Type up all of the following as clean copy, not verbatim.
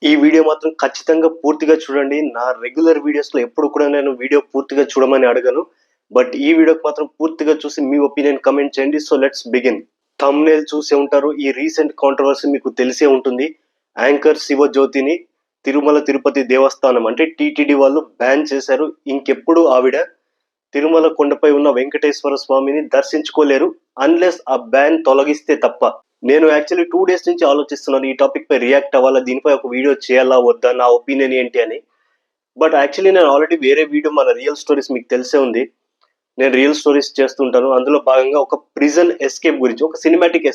ఈ వీడియో మాత్రం ఖచ్చితంగా పూర్తిగా చూడండి. నా రెగ్యులర్ వీడియోస్‌లో ఎప్పుడు కూడా నేను వీడియో పూర్తిగా చూడమని అడగను. బట్ ఈ వీడియోకి మాత్రం పూర్తిగా చూసి మీ ఒపీనియన్ కామెంట్ చేయండి. So let's begin. థంబ్‌నెయిల్ చూసే ఉంటారు. ఈ రీసెంట్ కాంట్రోవర్సీ మీకు తెలిసే ఉంటుంది. యాంకర్ శివజ్యోతిని తిరుమల తిరుపతి దేవస్థానం అంటే టీటీడీ వాళ్ళు బ్యాన్ చేశారు. ఇంకెప్పుడు ఆవిడ తిరుమల కొండపై ఉన్న వెంకటేశ్వర స్వామిని దర్శించుకోలేరు అన్లెస్ ఆ బ్యాన్ తొలగిస్తే తప్ప. నేను యాక్చువల్లీ 2 డేస్ నుంచి ఆలోచిస్తున్నాను ఈ టాపిక్ పై రియాక్ట్ అవ్వాలా, దీనిపై ఒక వీడియో చేయాలా వద్దా, నా ఒపీనియన్ ఏంటి అని. బట్ యాక్చువల్లీ నేను ఆల్రెడీ వేరే వీడియో మన రియల్ స్టోరీస్ మీకు తెలిసే ఉంది. నేను రియల్ స్టోరీస్ చేస్తుంటాను. అందులో భాగంగా ఒక ప్రిజన్ ఎస్కేప్ గురించి, ఒక సినిమాటిక్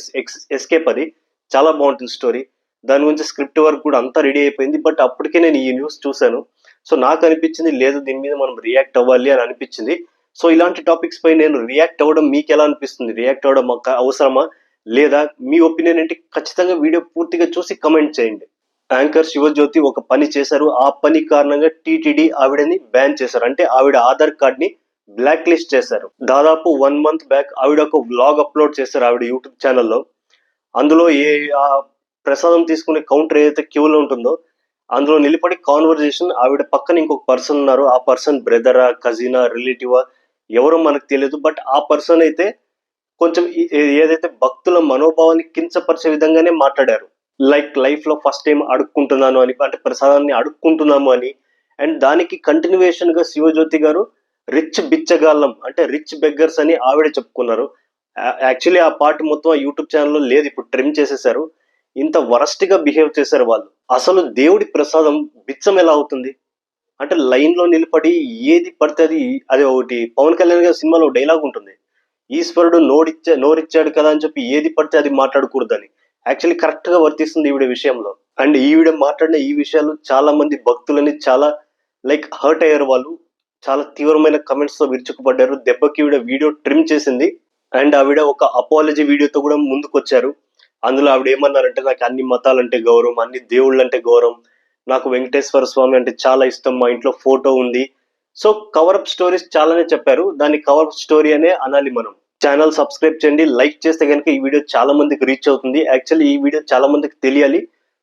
ఎస్కేప్, అది చాలా బాగుంటుంది స్టోరీ. దాని గురించి స్క్రిప్ట్ వర్క్ కూడా అంతా రెడీ అయిపోయింది. బట్ అప్పటికే నేను ఈ న్యూస్ చూశాను. సో నాకు అనిపించింది లేదు దీని మీద మనం రియాక్ట్ అవ్వాలి అని అనిపించింది. సో ఇలాంటి టాపిక్స్ పై నేను రియాక్ట్ అవ్వడం మీకు ఎలా అనిపిస్తుంది? రియాక్ట్ అవ్వడం అవసరమా లేదా? మీ ఒపీనియన్ ఏంటి? ఖచ్చితంగా వీడియో పూర్తిగా చూసి కమెంట్ చేయండి. యాంకర్ శివజ్యోతి ఒక పని చేశారు. ఆ పని కారణంగా టీటీడీ ఆవిడని బ్యాన్ చేశారు. అంటే ఆవిడ ఆధార్ కార్డ్ ని బ్లాక్ లిస్ట్ చేశారు. దాదాపు 1 మంత్ బ్యాక్ ఆవిడ ఒక వ్లాగ్ అప్లోడ్ చేశారు ఆవిడ యూట్యూబ్ ఛానల్లో. అందులో ఆ ప్రసాదం తీసుకునే కౌంటర్ ఏదైతే క్యూలో ఉంటుందో అందులో నిలబడి కాన్వర్జేషన్, ఆవిడ పక్కన ఇంకొక పర్సన్ ఉన్నారు. ఆ పర్సన్ బ్రదరా, కజినా, రిలేటివా ఎవరో మనకు తెలియదు. బట్ ఆ పర్సన్ అయితే కొంచెం ఏదైతే భక్తుల మనోభావాన్ని కించపరిచే విధంగానే మాట్లాడారు. లైక్ లైఫ్ లో ఫస్ట్ టైం అడుక్కుంటున్నాను అని, అంటే ప్రసాదాన్ని అడుక్కుంటున్నాము అని. అండ్ దానికి కంటిన్యూయేషన్ గా శివజ్యోతి గారు రిచ్ బిచ్చగాళ్ళం అంటే రిచ్ బెగ్గర్స్ అని ఆవిడే చెప్పుకున్నారు. యాక్చువల్లీ ఆ పార్ట్ మొత్తం ఆ యూట్యూబ్ ఛానల్లో లేదు, ఇప్పుడు ట్రిమ్ చేసేసారు. ఇంత వరస్ట్ గా బిహేవ్ చేశారు వాళ్ళు. అసలు దేవుడి ప్రసాదం బిచ్చం ఎలా అవుతుంది? అంటే లైన్ లో నిలబడి ఏది పడితే అది ఒకటి పవన్ కళ్యాణ్ గారి సినిమాలో డైలాగ్ ఉంటుంది, ఈశ్వరుడు నోరిచ్చాడు కదా అని చెప్పి ఏది పడితే అది మాట్లాడకూడదని. యాక్చువల్లీ కరెక్ట్ గా వర్తిస్తుంది ఈవిడ విషయంలో. అండ్ ఈవిడ మాట్లాడిన ఈ విషయాలు చాలా మంది భక్తులని చాలా హర్ట్ అయ్యారు. వాళ్ళు చాలా తీవ్రమైన కమెంట్స్ తో విరుచుకుపడ్డారు. దెబ్బకి ఈవిడ వీడియో ట్రిమ్ చేసింది. అండ్ ఆవిడ ఒక అపాలజీ వీడియోతో కూడా ముందుకొచ్చారు. అందులో ఆవిడ ఏమన్నారంటే, నాకు అన్ని మతాలంటే గౌరవం, అన్ని దేవుళ్ళంటే గౌరవం, నాకు వెంకటేశ్వర స్వామి అంటే చాలా ఇష్టం, మా ఇంట్లో ఫోటో ఉంది. సో కవరప్ స్టోరీస్ చాలానే చెప్పారు. దాన్ని కవరప్ స్టోరీ అనే అనాలి మనం. ఛానల్ సబ్స్క్రైబ్ చేయండి. లైక్ చేస్తే కనుక ఈ వీడియో చాలా మందికి రీచ్ అవుతుంది. యాక్చువల్లీ ఈ వీడియో చాలా మందికి తెలియాలి.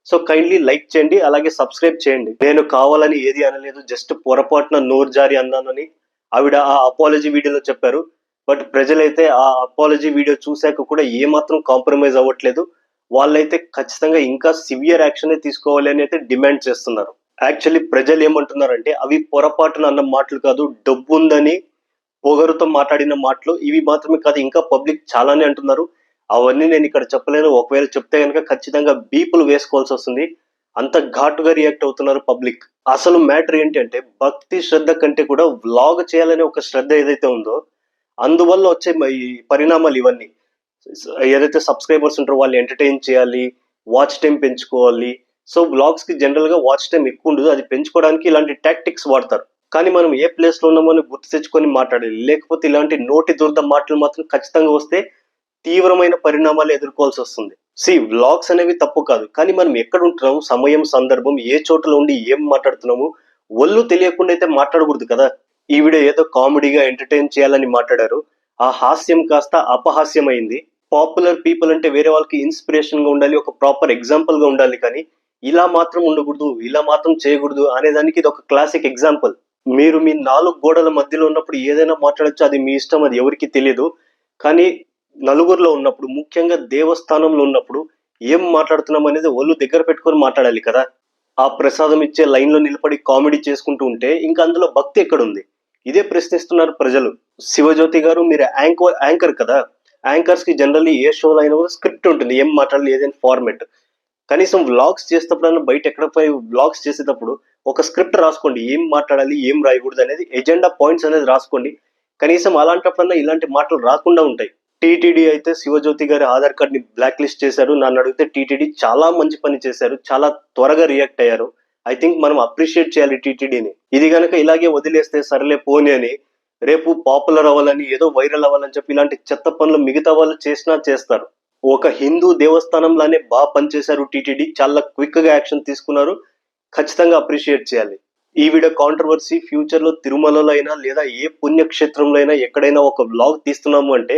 సో కైండ్లీ లైక్ చేయండి, అలాగే సబ్స్క్రైబ్ చేయండి. నేను కావాలని ఏది అనలేదు, జస్ట్ పొరపాటున నోరు జారి అన్నానని ఆవిడ ఆ అపాలజీ వీడియోలో చెప్పారు. బట్ ప్రజలైతే ఆ అపాలజీ వీడియో చూశాక కూడా ఏమాత్రం కాంప్రమైజ్ అవ్వట్లేదు. వాళ్ళైతే ఖచ్చితంగా ఇంకా సివియర్ యాక్షన్ తీసుకోవాలి అని అయితే డిమాండ్ చేస్తున్నారు. యాక్చువల్లీ ప్రజలు ఏమంటున్నారంటే, అవి పొరపాటున అన్న మాటలు కాదు, డబ్బు ఉందని పొగరుతో మాట్లాడిన మాటలు, ఇవి మాత్రమే కాదు ఇంకా పబ్లిక్ చాలానే అంటున్నారు. అవన్నీ నేను ఇక్కడ చెప్పలేను. ఒకవేళ చెప్తే కనుక ఖచ్చితంగా బీపులు వేసుకోవాల్సి వస్తుంది. అంత ఘాటుగా రియాక్ట్ అవుతున్నారు పబ్లిక్. అసలు మ్యాటర్ ఏంటి అంటే, భక్తి శ్రద్ధ కంటే కూడా వ్లాగ్ చేయాలనే ఒక శ్రద్ధ ఏదైతే ఉందో అందువల్ల వచ్చే ఈ పరిణామాలు ఇవన్నీ. ఏదైతే సబ్స్క్రైబర్స్ ఉంటారో వాళ్ళు ఎంటర్టైన్ చేయాలి, వాచ్ టైం పెంచుకోవాలి. సో వ్లాగ్స్ కి జనరల్ గా వాచ్ టైం ఎక్కువ ఉండదు. అది పెంచుకోవడానికి ఇలాంటి టాక్టిక్స్ వాడతారు. కానీ మనం ఏ ప్లేస్ లో ఉన్నామో అని గుర్తు తెచ్చుకొని మాట్లాడాలి. లేకపోతే ఇలాంటి నోటి దురద మాటలు మాత్రం ఖచ్చితంగా వస్తే తీవ్రమైన పరిణామాలు ఎదుర్కోవాల్సి వస్తుంది. వ్లాగ్స్ అనేవి తప్పు కాదు, కానీ మనం ఎక్కడ ఉంటున్నాము, సమయం, సందర్భం, ఏ చోటలో ఉండి ఏం మాట్లాడుతున్నాము ఒళ్ళు తెలియకుండా అయితే మాట్లాడకూడదు కదా. ఈ వీడియో ఏదో కామెడీగా ఎంటర్టైన్ చేయాలని మాట్లాడారు. ఆ హాస్యం కాస్త అపహాస్యం అయింది. పాపులర్ పీపుల్ అంటే వేరే వాళ్ళకి ఇన్స్పిరేషన్ గా ఉండాలి, ఒక ప్రాపర్ ఎగ్జాంపుల్ గా ఉండాలి. కానీ ఇలా మాత్రం ఉండకూడదు, ఇలా మాత్రం చేయకూడదు అనేదానికి ఇది ఒక క్లాసిక్ ఎగ్జాంపుల్. మీరు మీ 4 గోడల మధ్యలో ఉన్నప్పుడు ఏదైనా మాట్లాడొచ్చు, అది మీ ఇష్టం, అది ఎవరికి తెలియదు. కానీ నలుగురిలో ఉన్నప్పుడు, ముఖ్యంగా దేవస్థానంలో ఉన్నప్పుడు ఏం మాట్లాడుతున్నాం అనేది ఒళ్ళు దగ్గర పెట్టుకొని మాట్లాడాలి కదా. ఆ ప్రసాదం ఇచ్చే లైన్ లో నిలబడి కామెడీ చేసుకుంటూ ఉంటే ఇంకా అందులో భక్తి ఎక్కడుంది? ఇదే ప్రశ్నిస్తున్నారు ప్రజలు. శివజ్యోతి గారు, మీరు యాంకర్ కదా. యాంకర్స్ కి జనరల్లీ ఏ షోలో అయినా కూడా స్క్రిప్ట్ ఉంటుంది, ఏం మాట్లాడాలి ఏదైనా ఫార్మెట్. కనీసం వ్లాగ్స్ చేసేటప్పుడు బయట ఎక్కడ పోయి వ్లాగ్స్ చేసేటప్పుడు ఒక స్క్రిప్ట్ రాసుకోండి, ఏం మాట్లాడాలి ఏం రాయకూడదు అనేది, ఎజెండా పాయింట్స్ అనేది రాసుకోండి. కనీసం అలాంటప్పుడన్నా ఇలాంటి మాటలు రాకుండా ఉంటాయి. టీటీడీ అయితే శివజ్యోతి గారి ఆధార్ కార్డ్ ని బ్లాక్ లిస్ట్ చేశారు. నన్ను అడిగితే టీటీడీ చాలా మంచి పని చేశారు, చాలా త్వరగా రియాక్ట్ అయ్యారు. ఐ థింక్ మనం అప్రిషియేట్ చేయాలి టీటీడీని. ఇది గనక ఇలాగే వదిలేస్తే సర్లే పోనీ అని, రేపు పాపులర్ అవ్వాలని, ఏదో వైరల్ అవ్వాలని చెప్పి ఇలాంటి చెత్త పనులు మిగతా వాళ్ళు చేసినా చేస్తారు. ఒక హిందూ దేవస్థానంలానే బాగా పనిచేశారు టీటీడీ, చాలా క్విక్ గా యాక్షన్ తీసుకున్నారు. ఖచ్చితంగా అప్రిషియేట్ చేయాలి. ఈ వీడియో కాంట్రవర్సీ ఫ్యూచర్ లో తిరుమలలో అయినా లేదా ఏ పుణ్యక్షేత్రంలో అయినా ఎక్కడైనా ఒక వ్లాగ్ తీస్తున్నాము అంటే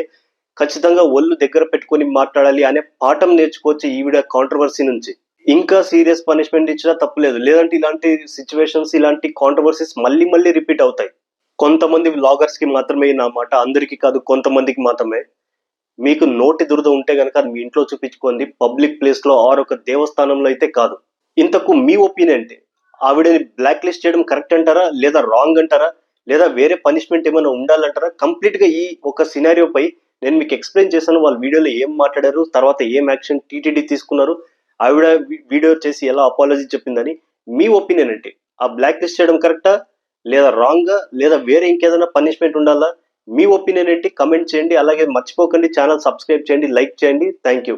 ఖచ్చితంగా ఒళ్ళు దగ్గర పెట్టుకొని మాట్లాడాలి అనే పాఠం నేర్చుకోవచ్చు ఈ వీడియో కాంట్రవర్సీ నుంచి. ఇంకా సీరియస్ పనిష్మెంట్ ఇచ్చినా తప్పులేదు. లేదంటే ఇలాంటి సిచ్యువేషన్స్, ఇలాంటి కాంట్రవర్సీస్ మళ్ళీ మళ్ళీ రిపీట్ అవుతాయి. కొంతమంది వ్లాగర్స్ కి మాత్రమే నా మాట, అందరికీ కాదు, కొంతమందికి మాత్రమే. మీకు నోటి దురద ఉంటే గనక అది మీ ఇంట్లో చూపించుకోండి, పబ్లిక్ ప్లేస్ లో ఆర్ ఒక దేవస్థానంలో అయితే కాదు. ఇంతకు మీ ఒపీనియన్ ఏంటి? ఆవిడని బ్లాక్ లిస్ట్ చేయడం కరెక్ట్ అంటారా, లేదా రాంగ్ అంటారా, లేదా వేరే పనిష్మెంట్ ఏమైనా ఉండాలంటారా? కంప్లీట్ గా ఈ ఒక సినారియో పై నేను మీకు ఎక్స్ప్లెయిన్ చేశాను. వాళ్ళ వీడియోలో ఏం మాట్లాడారు, తర్వాత ఏం యాక్షన్ టీటీడీ తీసుకున్నారు, ఆవిడ వీడియో చేసి ఎలా అపాలజీ చెప్పిందని. మీ ఒపీనియన్ ఏంటి? ఆ బ్లాక్ లిస్ట్ చేయడం కరెక్టా, లేదా రాంగ్, లేదా వేరే ఇంకేదైనా పనిష్మెంట్ ఉండాలా? మీ ఒపీనియన్ ఏంటి? కమెంట్ చేయండి. అలాగే మర్చిపోకండి ఛానల్ సబ్స్క్రైబ్ చేయండి, లైక్ చేయండి. Thank you.